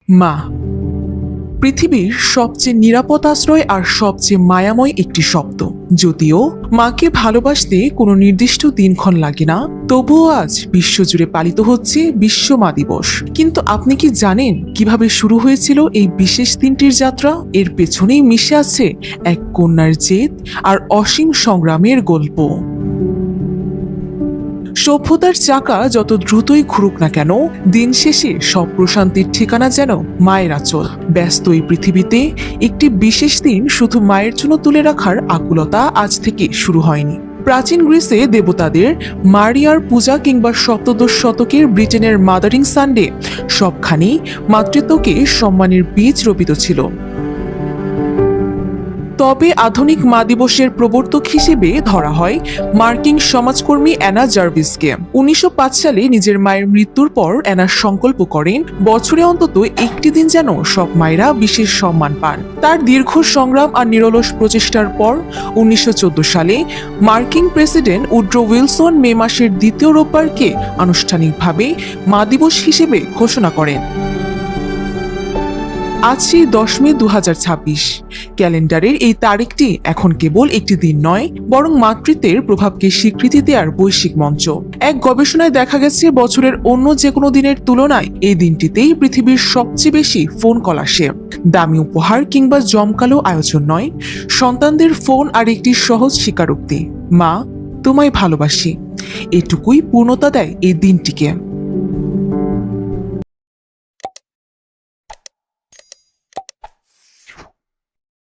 মা পৃথিবীর সবচেয়ে নিরাপদ আশ্রয় আর সবচেয়ে মায়াময় একটি শব্দ। যদিও মাকে ভালোবাসতে কোনো নির্দিষ্ট দিনক্ষণ লাগে না, তবুও আজ বিশ্বজুড়ে পালিত হচ্ছে বিশ্ব মা দিবস। কিন্তু আপনি কি জানেন কিভাবে শুরু হয়েছিল এই বিশেষ দিনটির যাত্রা? এর পেছনেই মিশে আছে এক কন্যার জেদ আর অসীম সংগ্রামের গল্প। সভ্যতার চাকা যত দ্রুতই ঘুরুক না কেন, দিন শেষে সব প্রশান্তির ঠিকানা যেন মায়ের আঁচল। ব্যস্ত এই পৃথিবীতে একটি বিশেষ দিন শুধু মায়ের জন্য তুলে রাখার আকুলতা আজ থেকে শুরু হয়নি। প্রাচীন গ্রিসে দেবতাদের মারিয়ার পূজা কিংবা সপ্তদশ শতকের ব্রিটেনের মাদারিং সানডে, সবখানেই মাতৃত্বকে সম্মানের বীজ রোপিত ছিল। তবে আধুনিক মা দিবসের প্রবর্তক হিসেবে ধরা হয় মার্কিন সমাজকর্মী অ্যানা জার্ভিসকে। 1905 সালে নিজের মায়ের মৃত্যুর পর অ্যানা সংকল্প করেন বছরে অন্তত একটি দিন যেন সব মায়েরা বিশেষ সম্মান পান। তার দীর্ঘ সংগ্রাম আর নিরলস প্রচেষ্টার পর 1914 সালে মার্কিন প্রেসিডেন্ট উড্রো উইলসন মে মাসের দ্বিতীয় রোববারকে আনুষ্ঠানিকভাবে মা দিবস হিসেবে ঘোষণা করেন। আজ সেই 10 মে 2026। ক্যালেন্ডারের এই তারিখটি এখন কেবল একটি দিন নয়, বরং মাতৃত্বের প্রভাবকে স্বীকৃতি দেওয়ার বৈশ্বিক মঞ্চ। এক গবেষণায় দেখা গেছে বছরের অন্য যে কোনো দিনের তুলনায় এই দিনটিতেই পৃথিবীর সবচেয়ে বেশি ফোন কল আসে। দামি উপহার কিংবা জমকালো আয়োজন নয়, সন্তানদের ফোন আর একটি সহজ স্বীকারোক্তি, মা তোমায় ভালোবাসি। এটুকুই পূর্ণতা দেয় এই দিনটিকে।